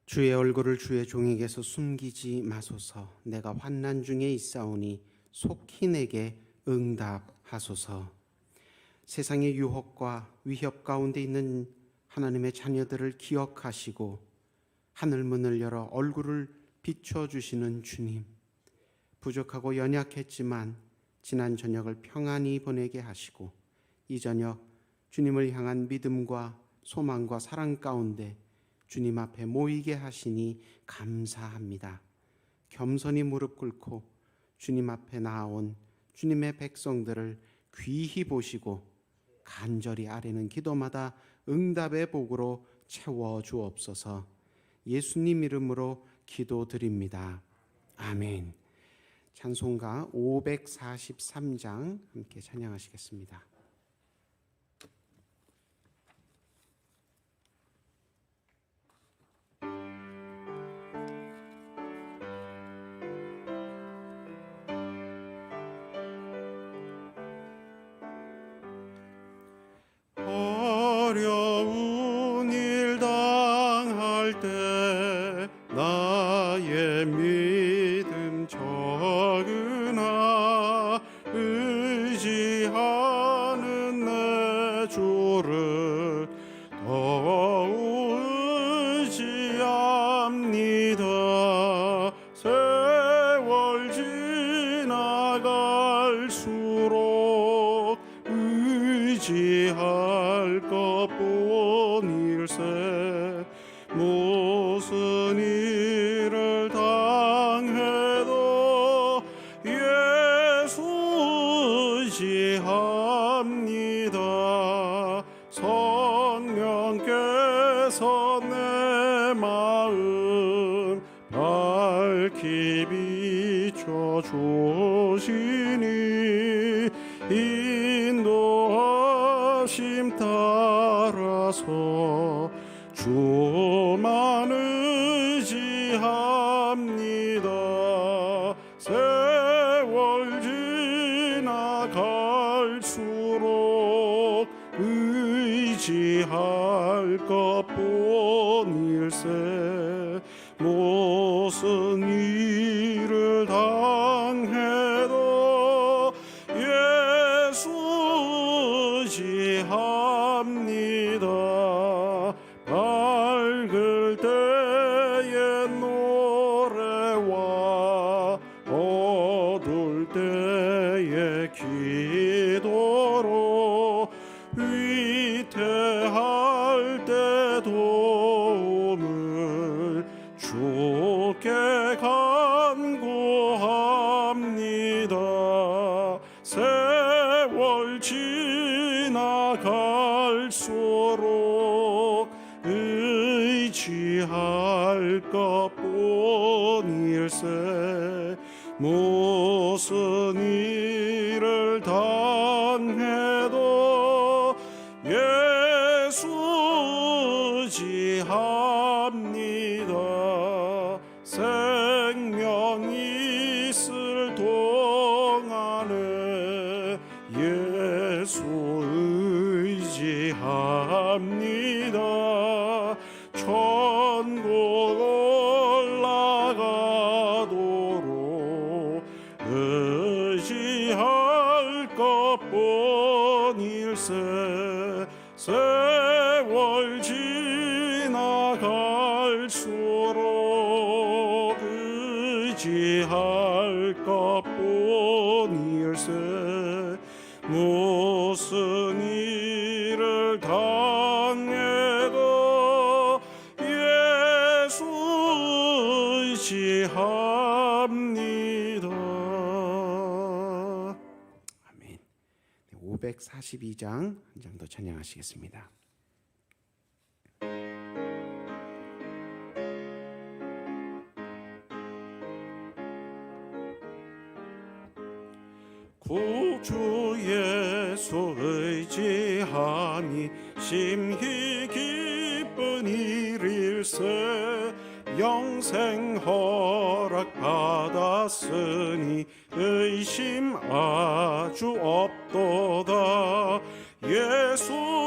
주의 얼굴을 주의 종에게서 숨기지 마소서. 내가 환난 중에 있사오니 속히 내게 응답하소서. 세상의 유혹과 위협 가운데 있는 하나님의 자녀들을 기억하시고 하늘 문을 열어 얼굴을 비춰주시는 주님, 부족하고 연약했지만 지난 저녁을 평안히 보내게 하시고 이 저녁 주님을 향한 믿음과 소망과 사랑 가운데 주님 앞에 모이게 하시니 감사합니다. 겸손히 무릎 꿇고 주님 앞에 나아온 주님의 백성들을 귀히 보시고 간절히 아뢰는 기도마다 응답의 복으로 채워 주옵소서. 예수님 이름으로 기도드립니다. 아멘. 찬송가 543장 함께 찬양하시겠습니다. 어려운 일 당할 때 나의 믿음 적으나 의지하는 내 주를 더욱 의지합니다. 세월 지나갈수록 의지할 것뿐일세. 무슨 일을 당해도 예수 의지합니다. 성령께서 내 마음 밝히 비춰주시니 인도하심 따라서 주만 의지합니다. 세월 지나갈수록 의지할 것뿐일세. 무슨 일을 당해도 예수 의지합니다. 밝을 때의 노래와 어두울 때의 기도로 위태할 때 도움을 주께 간구합니다. 세월 지나갈수록 의지할 것뿐일세. 무슨 일을 당해도 예수 의지합니다. 생명 있을 동안에 예수 의지합니다. 천국 올라가도록 의지할 것뿐일세. 세월 지나갈수록 의지할 것뿐일세. 무슨 일을 당해도 예수 의지합니다. 아멘. 542장 한 장 더 찬양하시겠습니다. 구주 예수 의지함이 심히 기쁜 일일세. 영생 허락 받았으니 의심 아주 없도다. 예수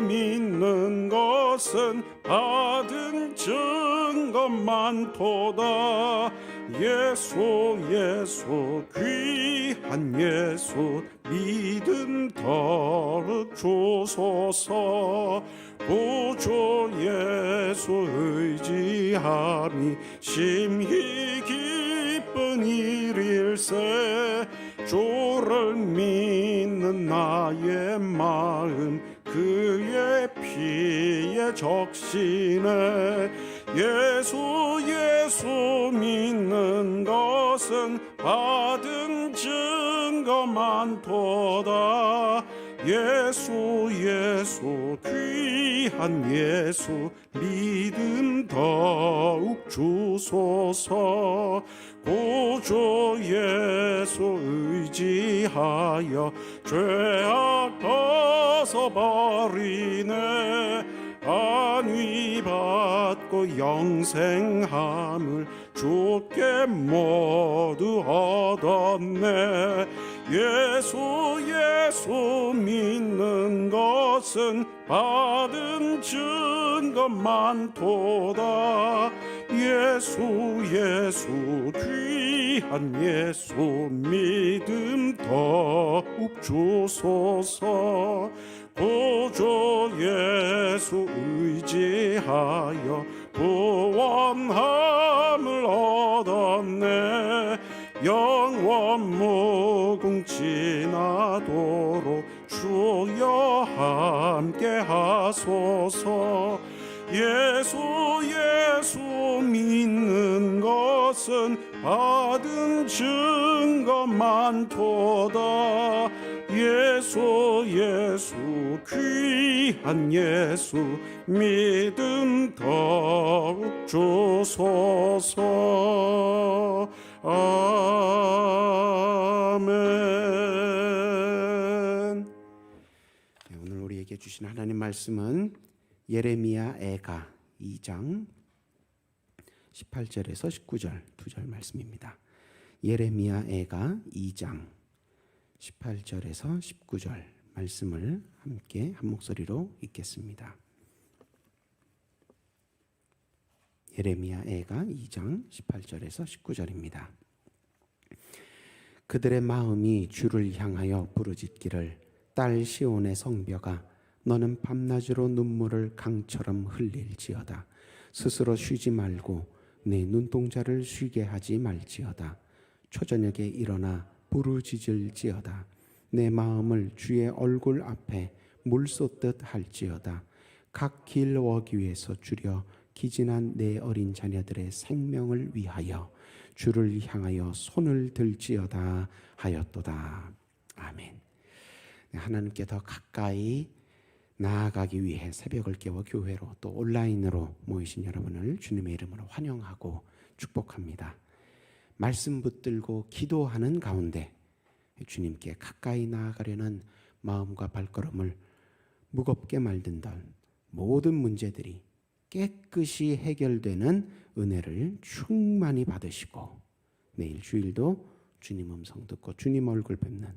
믿는 것 것은 받은 증거만 도다. 예수 예수 귀한 예수 믿음 더욱 주소서. 구주 예수 의지함이 심히 기쁜 일일세. 주를 믿는 나의 마음 그의 피에 적시네. 예수 예수 믿는 것은 받은 증거만 도다. 예수 예수 귀한 예수 믿음 더욱 주소서. 구주 예수 의지하여 죄악 벗어버리네. 안위 받고 영생함을 주께 모두 얻었네. 예수 예수 믿는 것은 받은 증거만 도다. 예수 예수 귀한 예수 믿음 더욱 주소서. 구주 예수 의지하여 구원함을 얻었네. 영원 무궁지나도록 주여 함께 하소서. 예수 예수 믿는 것은 받은 증거만 도다. 예수 예수 귀한 예수 믿음 더욱 주소서. 아멘. 네, 오늘 우리에게 주신 하나님 말씀은 예레미야 애가 2장 18절에서 19절 2절 말씀입니다. 예레미야 애가 2장 18절에서 19절 말씀을 함께 한 목소리로 읽겠습니다. 예레미야 애가 2장 18절에서 19절입니다. 그들의 마음이 주를 향하여 부르짖기를 딸 시온의 성벽아 너는 밤낮으로 눈물을 강처럼 흘릴지어다. 스스로 쉬지 말고 내 눈동자를 쉬게 하지 말지어다. 초저녁에 일어나 부르짖을지어다. 내 마음을 주의 얼굴 앞에 물 쏟듯 할지어다. 각 길워기 위에서 줄여 기진한 내 어린 자녀들의 생명을 위하여 주를 향하여 손을 들지어다 하였도다. 아멘. 하나님께 더 가까이 나아가기 위해 새벽을 깨워 교회로 또 온라인으로 모이신 여러분을 주님의 이름으로 환영하고 축복합니다. 말씀 붙들고 기도하는 가운데 주님께 가까이 나아가려는 마음과 발걸음을 무겁게 만든던 모든 문제들이 깨끗이 해결되는 은혜를 충만히 받으시고 내일 주일도 주님 음성 듣고 주님 얼굴 뵙는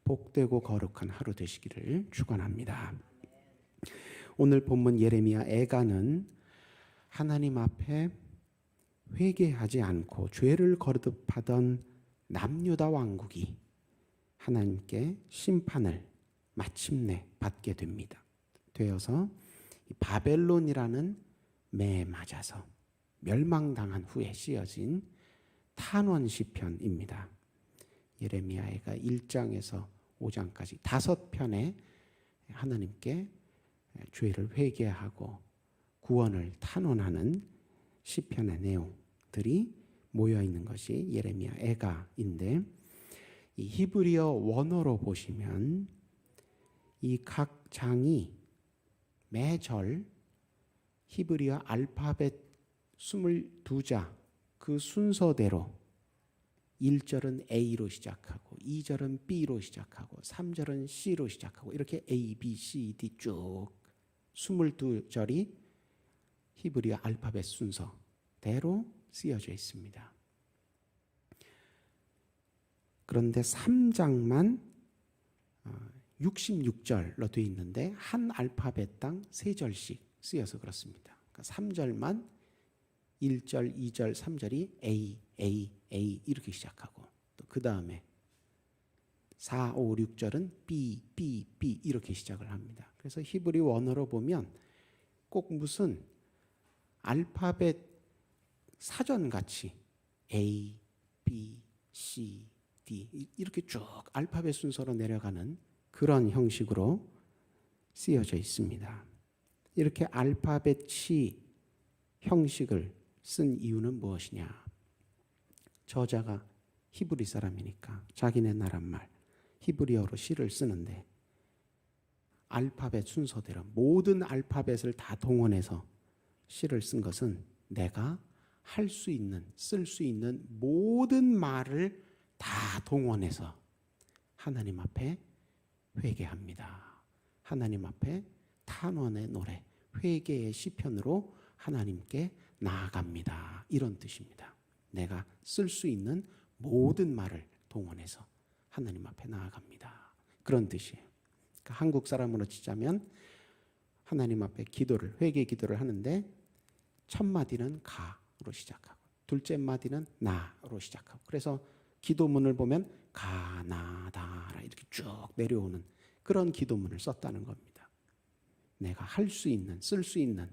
복되고 거룩한 하루 되시기를 축원합니다. 오늘 본문 예레미야 애가는 하나님 앞에 회개하지 않고 죄를 거듭하던 남유다 왕국이 하나님께 심판을 마침내 받게 됩니다. 되어서 바벨론이라는 매에 맞아서 멸망당한 후에 쓰여진 탄원 시편입니다. 예레미야가 1장에서 5장까지 5편에 하나님께 죄를 회개하고 구원을 탄원하는 시편의 내용들이 모여 있는 것이 예레미야 애가인데, 이 히브리어 원어로 보시면 이 각 장이 매절 히브리어 알파벳 22자 그 순서대로 1절은 A로 시작하고 2절은 B로 시작하고 3절은 C로 시작하고 이렇게 A, B, C, D 쭉 22절이 히브리어 알파벳 순서대로 쓰여져 있습니다. 그런데 3장만 66절로 되어 있는데 한 알파벳당 3절씩 쓰여서 그렇습니다. 그러니까 3절만 1절, 2절, 3절이 A, A, A 이렇게 시작하고 또 그 다음에 4, 5, 6절은 B, B, B 이렇게 시작을 합니다. 그래서 히브리 원어로 보면 꼭 무슨 알파벳 사전같이 A, B, C, D 이렇게 쭉 알파벳 순서로 내려가는 그런 형식으로 쓰여져 있습니다. 이렇게 알파벳이 형식을 쓴 이유는 무엇이냐? 저자가 히브리 사람이니까 자기네 나라 말 히브리어로 시를 쓰는데 알파벳 순서대로 모든 알파벳을 다 동원해서 시를 쓴 것은 내가 할 수 있는, 쓸 수 있는 모든 말을 다 동원해서 하나님 앞에 회개합니다. 하나님 앞에 탄원의 노래, 회개의 시편으로 하나님께 나아갑니다. 이런 뜻입니다. 내가 쓸 수 있는 모든 말을 동원해서 하나님 앞에 나아갑니다. 그런 뜻이에요. 그러니까 한국 사람으로 치자면 하나님 앞에 기도를, 회개 기도를 하는데 첫 마디는 가로 시작하고 둘째 마디는 나로 시작하고 그래서 기도문을 보면 가나다라 이렇게 쭉 내려오는 그런 기도문을 썼다는 겁니다. 내가 할 수 있는, 쓸 수 있는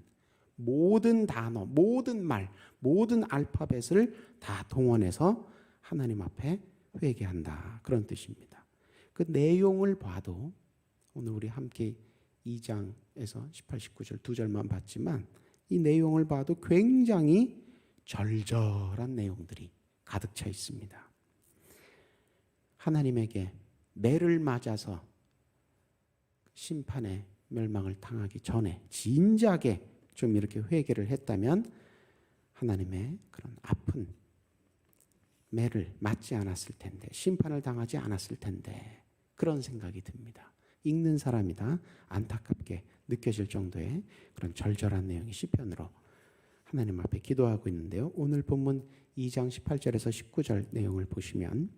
모든 단어, 모든 말, 모든 알파벳을 다 동원해서 하나님 앞에 회개한다. 그런 뜻입니다. 그 내용을 봐도 오늘 우리 함께 2장에서 18, 19절 두 절만 봤지만 이 내용을 봐도 굉장히 절절한 내용들이 가득 차 있습니다. 하나님에게 매를 맞아서 심판의 멸망을 당하기 전에 진작에 좀 이렇게 회개를 했다면 하나님의 그런 아픈 매를 맞지 않았을 텐데 심판을 당하지 않았을 텐데 그런 생각이 듭니다. 읽는 사람이다 안타깝게 느껴질 정도의 그런 절절한 내용이 시편으로 하나님 앞에 기도하고 있는데요. 오늘 본문 2장 18절에서 19절 내용을 보시면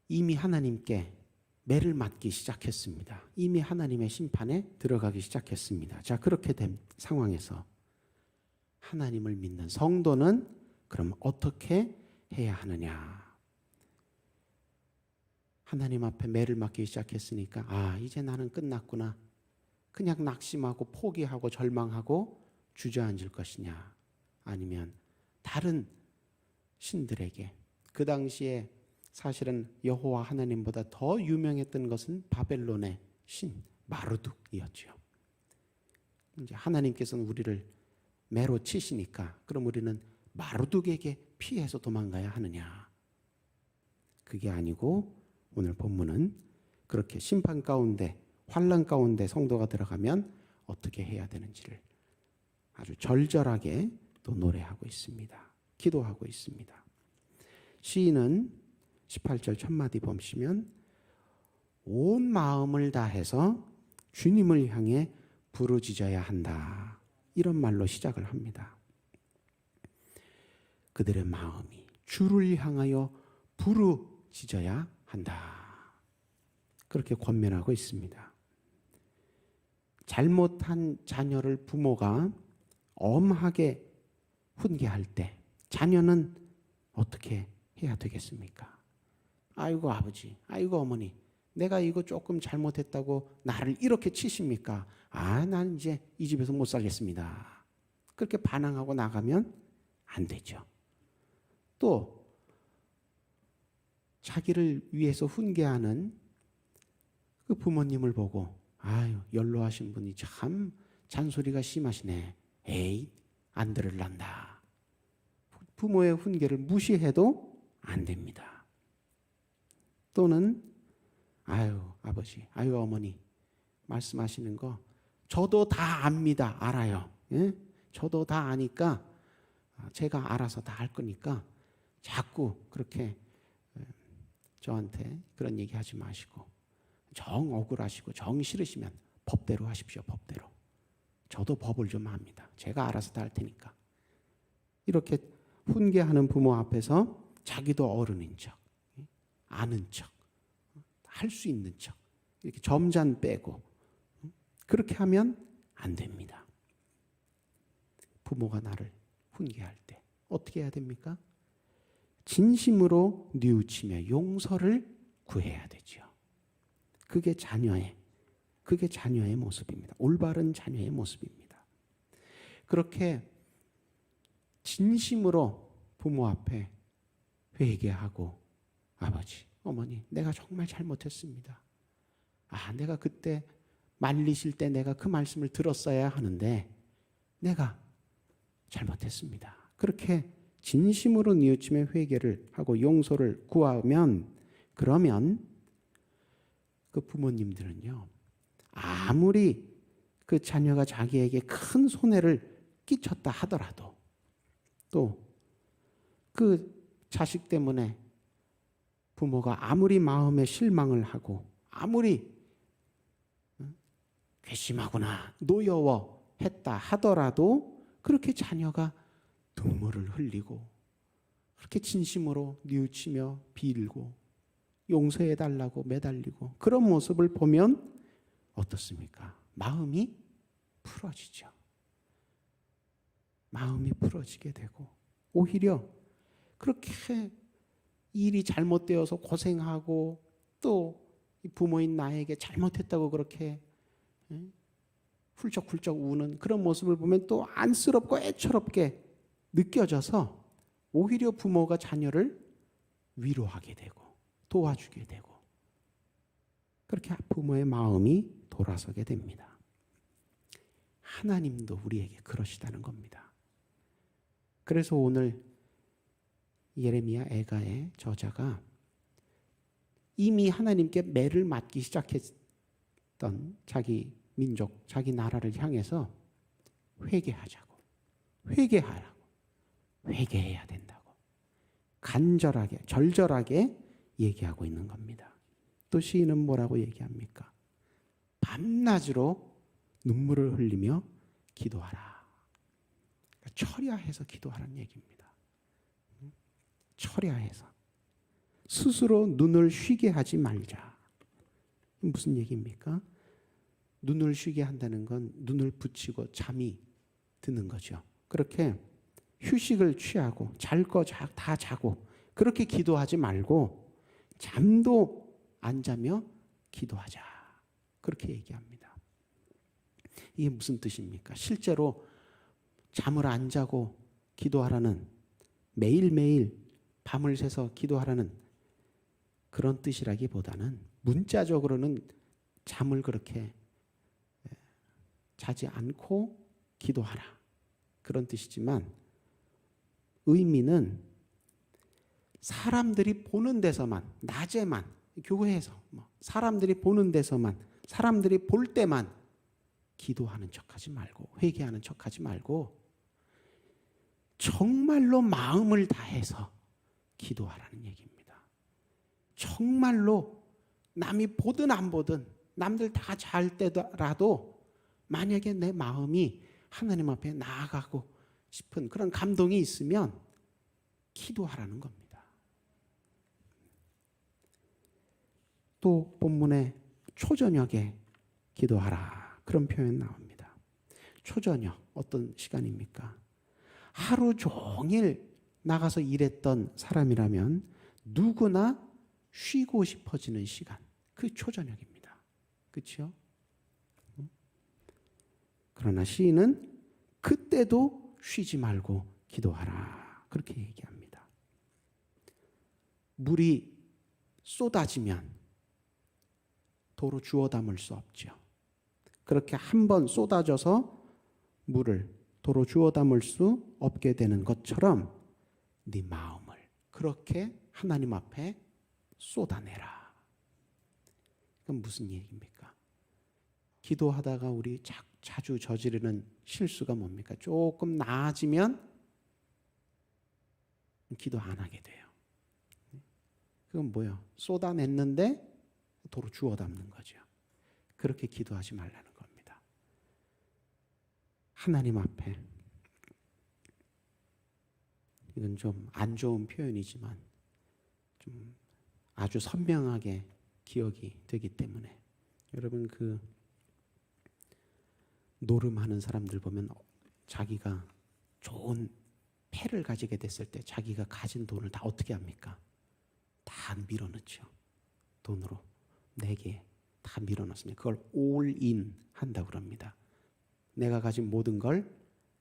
이미 하나님께 매를 맞기 시작했습니다. 이미 하나님의 심판에 들어가기 시작했습니다. 자, 그렇게 된 상황에서 하나님을 믿는 성도는 그럼 어떻게 해야 하느냐? 하나님 앞에 매를 맞기 시작했으니까 아, 이제 나는 끝났구나. 그냥 낙심하고 포기하고 절망하고 주저앉을 것이냐? 아니면 다른 신들에게 그 당시에 사실은 여호와 하나님보다 더 유명했던 것은 바벨론의 신 마르둑이었죠. 이제 하나님께서는 우리를 매로 치시니까 그럼 우리는 마르둑에게 피해서 도망가야 하느냐? 그게 아니고 오늘 본문은 그렇게 심판 가운데 환난 가운데 성도가 들어가면 어떻게 해야 되는지를 아주 절절하게 또 노래하고 있습니다. 기도하고 있습니다. 시인은 18절 첫 마디 보시면 온 마음을 다해서 주님을 향해 부르짖어야 한다. 이런 말로 시작을 합니다. 그들의 마음이 주를 향하여 부르짖어야 한다. 그렇게 권면하고 있습니다. 잘못한 자녀를 부모가 엄하게 훈계할 때 자녀는 어떻게 해야 되겠습니까? 아이고 아버지, 아이고 어머니, 내가 이거 조금 잘못했다고 나를 이렇게 치십니까? 아, 난 이제 이 집에서 못 살겠습니다. 그렇게 반항하고 나가면 안 되죠. 또 자기를 위해서 훈계하는 그 부모님을 보고 아유, 연로하신 분이 참 잔소리가 심하시네. 에이, 안 들을란다. 부모의 훈계를 무시해도 안 됩니다. 또는 아유 아버지, 아유 어머니 말씀하시는 거 저도 다 압니다. 알아요. 예? 저도 다 아니까 제가 알아서 다 할 거니까 자꾸 그렇게 저한테 그런 얘기하지 마시고 정 억울하시고 정 싫으시면 법대로 하십시오. 법대로. 저도 법을 좀 압니다. 제가 알아서 다 할 테니까. 이렇게 훈계하는 부모 앞에서 자기도 어른인 척, 아는 척, 할 수 있는 척, 이렇게 점잖 빼고 그렇게 하면 안 됩니다. 부모가 나를 훈계할 때 어떻게 해야 됩니까? 진심으로 뉘우치며 용서를 구해야 되죠. 그게 자녀의 모습입니다. 올바른 자녀의 모습입니다. 그렇게 진심으로 부모 앞에 회개하고 아버지, 어머니, 내가 정말 잘못했습니다. 내가 그때 말리실 때 내가 그 말씀을 들었어야 하는데 내가 잘못했습니다. 그렇게 진심으로 뉘우치며 회개를 하고 용서를 구하면 그러면 그 부모님들은요, 아무리 그 자녀가 자기에게 큰 손해를 끼쳤다 하더라도 또 그 자식 때문에 부모가 아무리 마음에 실망을 하고 아무리 괘씸하구나 노여워했다 하더라도 그렇게 자녀가 눈물을 흘리고 그렇게 진심으로 뉘우치며 빌고 용서해달라고 매달리고 그런 모습을 보면 어떻습니까? 마음이 풀어지죠. 마음이 풀어지게 되고 오히려 그렇게 일이 잘못되어서 고생하고 또 부모인 나에게 잘못했다고 그렇게 훌쩍훌쩍 우는 그런 모습을 보면 또 안쓰럽고 애처롭게 느껴져서 오히려 부모가 자녀를 위로하게 되고 도와주게 되고 그렇게 부모의 마음이 돌아서게 됩니다. 하나님도 우리에게 그러시다는 겁니다. 그래서 오늘 예레미야 애가의 저자가 이미 하나님께 매를 맞기 시작했던 자기 민족, 자기 나라를 향해서 회개하자고, 회개하라고, 회개해야 된다고 간절하게, 절절하게 얘기하고 있는 겁니다. 또 시인은 뭐라고 얘기합니까? 밤낮으로 눈물을 흘리며 기도하라. 그러니까 철야해서 기도하라는 얘기입니다. 철야해서 스스로 눈을 쉬게 하지 말자. 무슨 얘기입니까? 눈을 쉬게 한다는 건 눈을 붙이고 잠이 드는 거죠. 그렇게 휴식을 취하고 잘 거 다 자고 그렇게 기도하지 말고 잠도 안 자며 기도하자. 그렇게 얘기합니다. 이게 무슨 뜻입니까? 실제로 잠을 안 자고 기도하라는 매일매일 밤을 새서 기도하라는 그런 뜻이라기보다는 문자적으로는 잠을 그렇게 자지 않고 기도하라 그런 뜻이지만 의미는 사람들이 보는 데서만 낮에만 교회에서 사람들이 보는 데서만 사람들이 볼 때만 기도하는 척하지 말고 회개하는 척하지 말고 정말로 마음을 다해서 기도하라는 얘기입니다. 정말로 남이 보든 안 보든 남들 다 잘 때라도 만약에 내 마음이 하나님 앞에 나아가고 싶은 그런 감동이 있으면 기도하라는 겁니다. 또 본문에 초저녁에 기도하라 그런 표현 나옵니다. 초저녁 어떤 시간입니까? 하루 종일 나가서 일했던 사람이라면 누구나 쉬고 싶어지는 시간, 그 초저녁입니다. 그렇죠? 그러나 시인은 그때도 쉬지 말고 기도하라 그렇게 얘기합니다. 물이 쏟아지면 도로 주워 담을 수 없죠. 그렇게 한번 쏟아져서 물을 도로 주워 담을 수 없게 되는 것처럼 네 마음을 그렇게 하나님 앞에 쏟아내라. 그럼 무슨 얘기입니까? 기도하다가 우리 자주 저지르는 실수가 뭡니까? 조금 나아지면 기도 안 하게 돼요. 그건 뭐예요? 쏟아냈는데 도로 주워 담는 거죠. 그렇게 기도하지 말라는 겁니다. 하나님 앞에 이건 좀 안 좋은 표현이지만 좀 아주 선명하게 기억이 되기 때문에 여러분 그 노름하는 사람들 보면 자기가 좋은 패를 가지게 됐을 때 자기가 가진 돈을 다 어떻게 합니까? 다 밀어넣죠. 돈으로 내게 다 밀어넣습니다. 그걸 올인 한다고 그럽니다. 내가 가진 모든 걸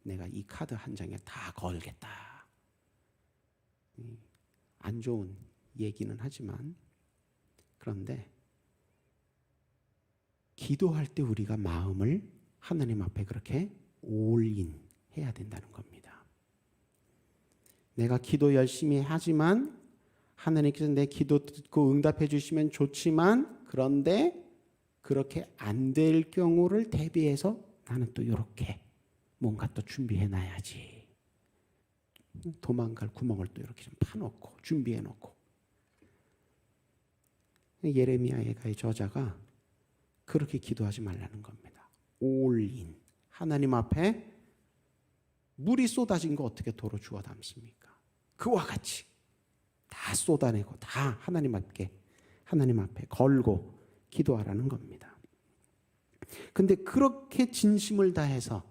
내가 이 카드 한 장에 다 걸겠다. 안 좋은 얘기는 하지만, 그런데 기도할 때 우리가 마음을 하나님 앞에 그렇게 올인 해야 된다는 겁니다. 내가 기도 열심히 하지만 하나님께서 내 기도 듣고 응답해 주시면 좋지만, 그런데 그렇게 안 될 경우를 대비해서 나는 또 이렇게 뭔가 또 준비해 놔야지. 도망갈 구멍을 또 이렇게 좀 파놓고 준비해 놓고. 예레미야 예가의 저자가 그렇게 기도하지 말라는 겁니다. 올인. 하나님 앞에 물이 쏟아진 거 어떻게 도로 주워 담습니까? 그와 같이 다 쏟아내고 다 하나님 앞에 걸고 기도하라는 겁니다. 근데 그렇게 진심을 다해서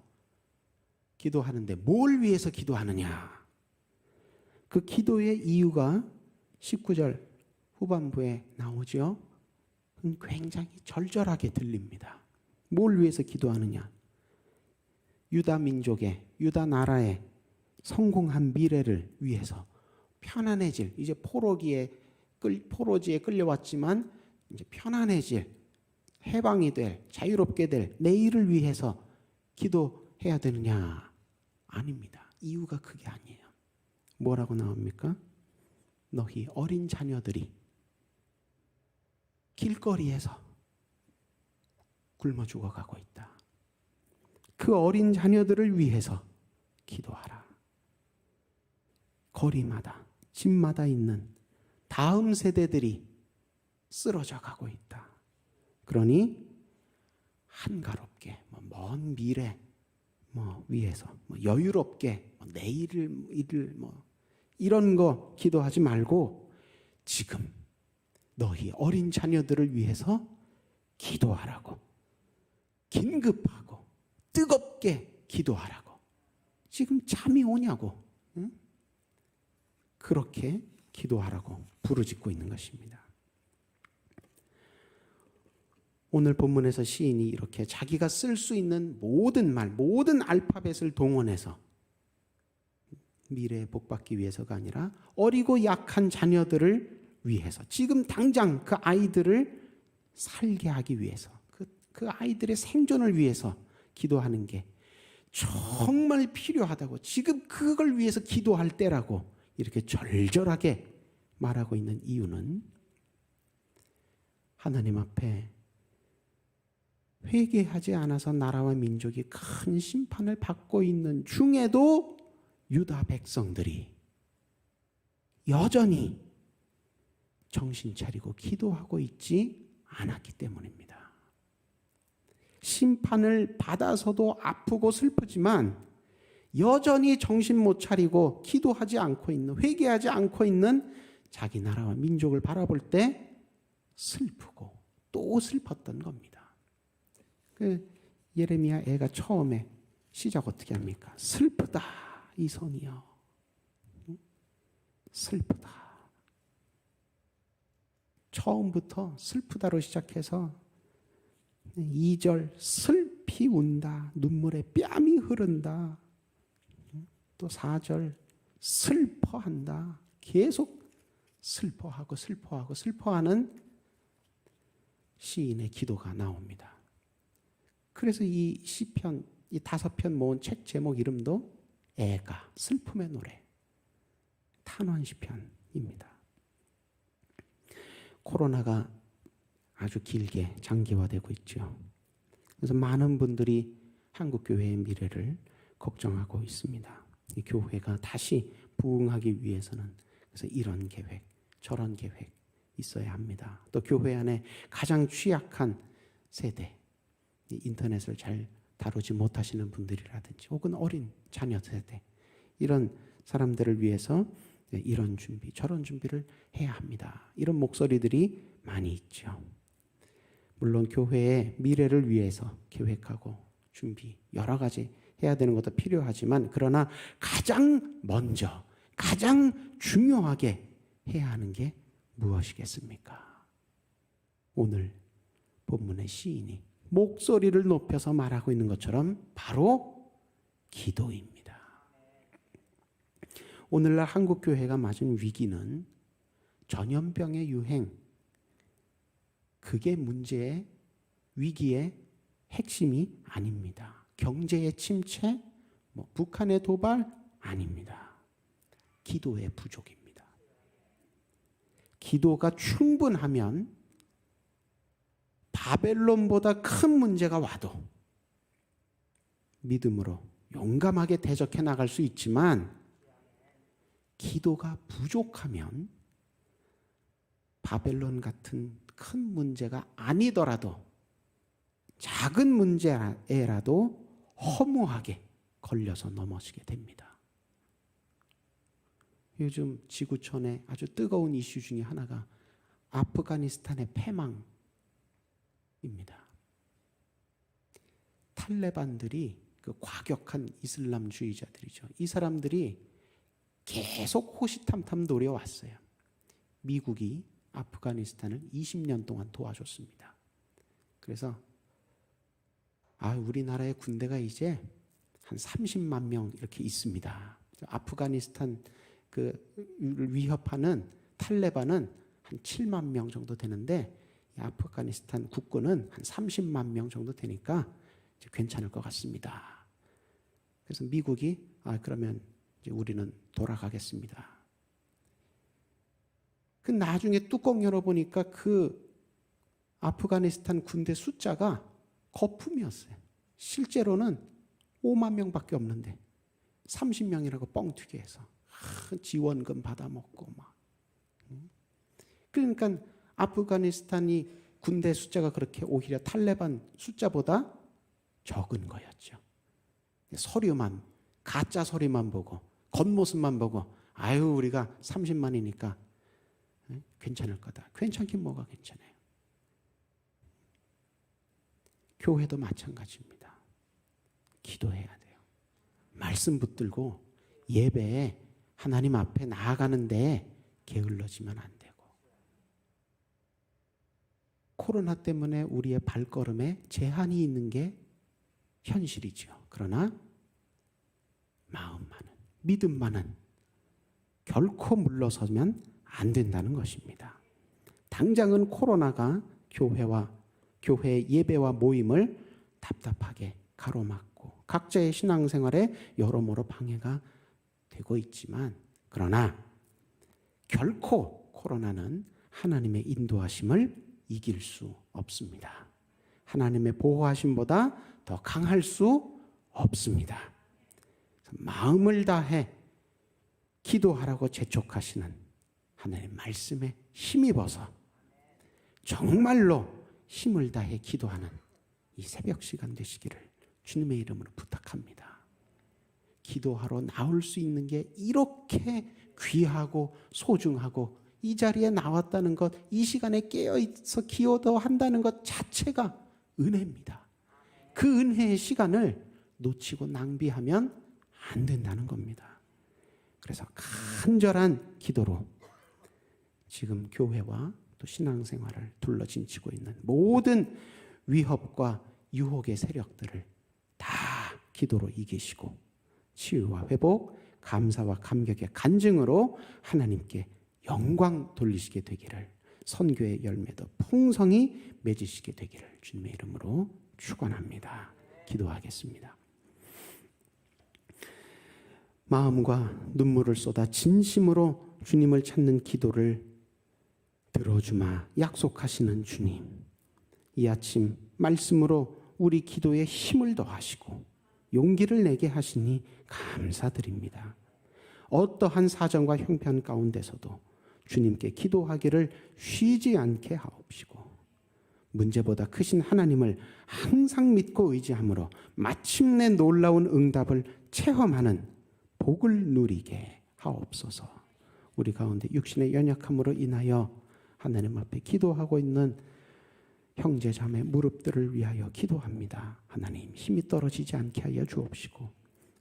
기도하는데 뭘 위해서 기도하느냐? 그 기도의 이유가 19절 후반부에 나오죠. 굉장히 절절하게 들립니다. 뭘 위해서 기도하느냐? 유다 민족의, 유다 나라의 성공한 미래를 위해서, 편안해질, 이제 포로지에 끌려왔지만 이제 편안해질, 해방이 될, 자유롭게 될 내일을 위해서 기도해야 되느냐? 아닙니다. 이유가 그게 아니에요. 뭐라고 나옵니까? 너희 어린 자녀들이 길거리에서 굶어 죽어가고 있다. 그 어린 자녀들을 위해서 기도하라. 거리마다, 집마다 있는 다음 세대들이 쓰러져 가고 있다. 그러니 한가롭게, 먼 미래 위해서 여유롭게 내일을 이런 거 기도하지 말고 지금 너희 어린 자녀들을 위해서 기도하라고, 긴급하고 뜨겁게 기도하라고. 지금 잠이 오냐고. 응? 그렇게 기도하라고 부르짖고 있는 것입니다. 오늘 본문에서 시인이 이렇게 자기가 쓸 수 있는 모든 말, 모든 알파벳을 동원해서 미래에 복받기 위해서가 아니라 어리고 약한 자녀들을 위해서, 지금 당장 그 아이들을 살게 하기 위해서, 그 아이들의 생존을 위해서 기도하는 게 정말 필요하다고, 지금 그걸 위해서 기도할 때라고 이렇게 절절하게 말하고 있는 이유는 하나님 앞에 회개하지 않아서 나라와 민족이 큰 심판을 받고 있는 중에도 유다 백성들이 여전히 정신 차리고 기도하고 있지 않았기 때문입니다. 심판을 받아서도 아프고 슬프지만 여전히 정신 못 차리고 기도하지 않고 있는, 회개하지 않고 있는 자기 나라와 민족을 바라볼 때 슬프고 또 슬펐던 겁니다. 그 예레미야 애가 처음에 시작 어떻게 합니까? 슬프다 이 손이여. 슬프다. 처음부터 슬프다로 시작해서 2절 슬피 운다. 눈물에 뺨이 흐른다. 또 4절 슬퍼한다. 계속 슬퍼하는 시인의 기도가 나옵니다. 그래서 이 시편, 이 5편 모은 책 제목 이름도 애가, 슬픔의 노래, 탄원시편입니다. 코로나가 아주 길게 장기화되고 있죠. 그래서 많은 분들이 한국교회의 미래를 걱정하고 있습니다. 이 교회가 다시 부흥하기 위해서는 그래서 이런 계획, 저런 계획 있어야 합니다. 또 교회 안에 가장 취약한 세대, 인터넷을 잘 다루지 못하시는 분들이라든지 혹은 어린 자녀 세대, 이런 사람들을 위해서 이런 준비, 저런 준비를 해야 합니다. 이런 목소리들이 많이 있죠. 물론 교회의 미래를 위해서 계획하고 준비 여러 가지 해야 되는 것도 필요하지만 그러나 가장 먼저 가장 중요하게 해야 하는 게 무엇이겠습니까? 오늘 본문의 시인이 목소리를 높여서 말하고 있는 것처럼 바로 기도입니다. 오늘날 한국 교회가 맞은 위기는 전염병의 유행, 그게 문제의 위기의 핵심이 아닙니다. 경제의 침체, 북한의 도발 아닙니다. 기도의 부족입니다. 기도가 충분하면 바벨론보다 큰 문제가 와도 믿음으로 용감하게 대적해 나갈 수 있지만 기도가 부족하면 바벨론 같은 큰 문제가 아니더라도 작은 문제라도 허무하게 걸려서 넘어지게 됩니다. 요즘 지구촌에 아주 뜨거운 이슈 중에 하나가 아프가니스탄의 패망입니다. 탈레반들이 그 과격한 이슬람주의자들이죠. 이 사람들이 계속 호시탐탐 노려왔어요. 미국이 아프가니스탄을 20년 동안 도와줬습니다. 그래서 우리나라의 군대가 이제 한 30만 명 이렇게 있습니다. 아프가니스탄 위협하는 탈레반은 한 7만 명 정도 되는데 아프가니스탄 국군은 한 30만 명 정도 되니까 이제 괜찮을 것 같습니다. 그래서 미국이 그러면 이제 우리는 돌아가겠습니다. 그 나중에 뚜껑 열어보니까 그 아프가니스탄 군대 숫자가 거품이었어요. 실제로는 5만 명밖에 없는데 30명이라고 뻥튀기 해서 지원금 받아먹고 막. 그러니까 아프가니스탄이 군대 숫자가 그렇게 오히려 탈레반 숫자보다 적은 거였죠. 서류만, 가짜 서류만 보고 겉모습만 보고 우리가 30만이니까 괜찮을 거다. 괜찮긴 뭐가 괜찮아요. 교회도 마찬가지입니다. 기도해야 돼요. 말씀 붙들고 예배에 하나님 앞에 나아가는데 게을러지면 안 되고, 코로나 때문에 우리의 발걸음에 제한이 있는 게 현실이죠. 그러나 마음만은, 믿음만은 결코 물러서면 안 된다는 것입니다. 당장은 코로나가 교회 예배와 모임을 답답하게 가로막고 각자의 신앙생활에 여러모로 방해가 되고 있지만, 그러나 결코 코로나는 하나님의 인도하심을 이길 수 없습니다. 하나님의 보호하심보다 더 강할 수 없습니다. 마음을 다해 기도하라고 재촉하시는 하나님의 말씀에 힘입어서 정말로 힘을 다해 기도하는 이 새벽 시간 되시기를 주님의 이름으로 부탁합니다. 기도하러 나올 수 있는 게 이렇게 귀하고 소중하고, 이 자리에 나왔다는 것, 이 시간에 깨어있어 기도한다는 것 자체가 은혜입니다. 그 은혜의 시간을 놓치고 낭비하면 안 된다는 겁니다. 그래서 간절한 기도로 지금 교회와 또 신앙생활을 둘러진치고 있는 모든 위협과 유혹의 세력들을 다 기도로 이기시고 치유와 회복, 감사와 감격의 간증으로 하나님께 영광 돌리시게 되기를, 선교의 열매도 풍성히 맺으시게 되기를 주님의 이름으로 축원합니다. 기도하겠습니다. 마음과 눈물을 쏟아 진심으로 주님을 찾는 기도를 들어주마 약속하시는 주님, 이 아침 말씀으로 우리 기도에 힘을 더하시고 용기를 내게 하시니 감사드립니다. 어떠한 사정과 형편 가운데서도 주님께 기도하기를 쉬지 않게 하옵시고, 문제보다 크신 하나님을 항상 믿고 의지함으로 마침내 놀라운 응답을 체험하는 복을 누리게 하옵소서. 우리 가운데 육신의 연약함으로 인하여 하나님 앞에 기도하고 있는 형제 자매 무릎들을 위하여 기도합니다. 하나님 힘이 떨어지지 않게 하여 주옵시고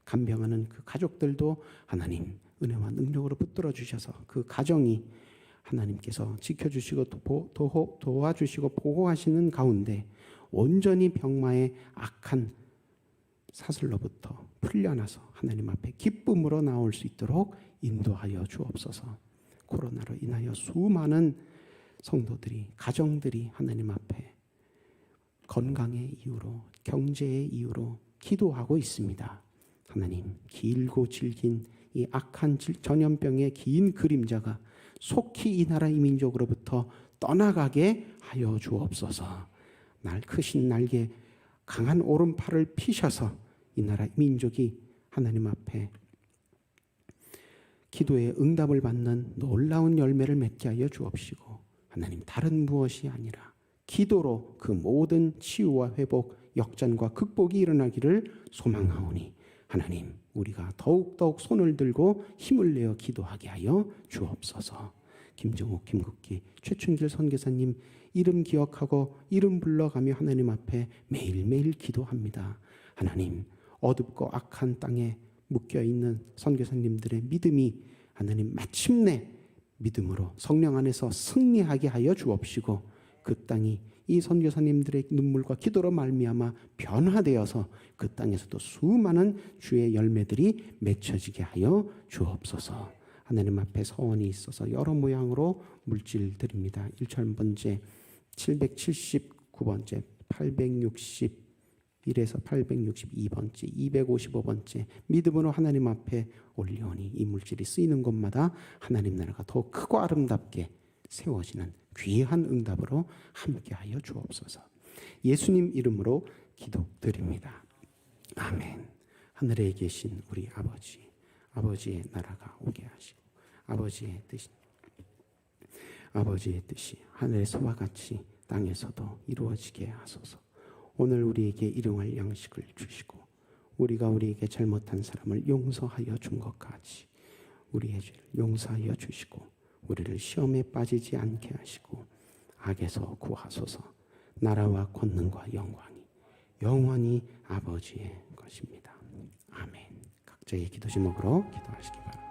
간병하는 그 가족들도 하나님 은혜와 능력으로 붙들어 주셔서 그 가정이 하나님께서 지켜주시고 도와주시고 보호하시는 가운데 온전히 병마의 악한 사슬로부터 풀려나서 하나님 앞에 기쁨으로 나올 수 있도록 인도하여 주옵소서. 코로나로 인하여 수많은 성도들이 가정들이 하나님 앞에 건강의 이유로 경제의 이유로 기도하고 있습니다. 하나님 길고 질긴 이 악한 전염병의 긴 그림자가 속히 이 나라 이 민족으로부터 떠나가게 하여 주옵소서. 크신 날개 강한 오른팔을 피셔서 이 나라 민족이 하나님 앞에 기도의 응답을 받는 놀라운 열매를 맺게 하여 주옵시고 하나님 다른 무엇이 아니라 기도로 그 모든 치유와 회복, 역전과 극복이 일어나기를 소망하오니 하나님 우리가 더욱더욱 손을 들고 힘을 내어 기도하게 하여 주옵소서. 김정욱, 김국기, 최춘길 선교사님 이름 기억하고 이름 불러가며 하나님 앞에 매일매일 기도합니다. 하나님 어둡고 악한 땅에 묶여있는 선교사님들의 믿음이 하나님 마침내 믿음으로 성령 안에서 승리하게 하여 주옵시고 그 땅이 이 선교사님들의 눈물과 기도로 말미암아 변화되어서 그 땅에서도 수많은 주의 열매들이 맺혀지게 하여 주옵소서. 하나님 앞에 서원이 있어서 여러 모양으로 물질 드립니다. 1,000번째, 779번째, 861에서 862번째, 255번째 믿음으로 하나님 앞에 올리오니 이 물질이 쓰이는 곳마다 하나님 나라가 더 크고 아름답게 세워지는 귀한 응답으로 함께하여 주옵소서. 예수님 이름으로 기도드립니다. 아멘. 하늘에 계신 우리 아버지, 아버지의 나라가 오게 하시고 아버지의 뜻이 하늘에서와 같이 땅에서도 이루어지게 하소서. 오늘 우리에게 일용할 양식을 주시고 우리가 우리에게 잘못한 사람을 용서하여 준 것 같이 우리의 죄를 용서하여 주시고 우리를 시험에 빠지지 않게 하시고 악에서 구하소서. 나라와 권능과 영광이 영원히 아버지의 것입니다. 아멘. 각자의 기도 제목으로 기도하시기 바랍니다.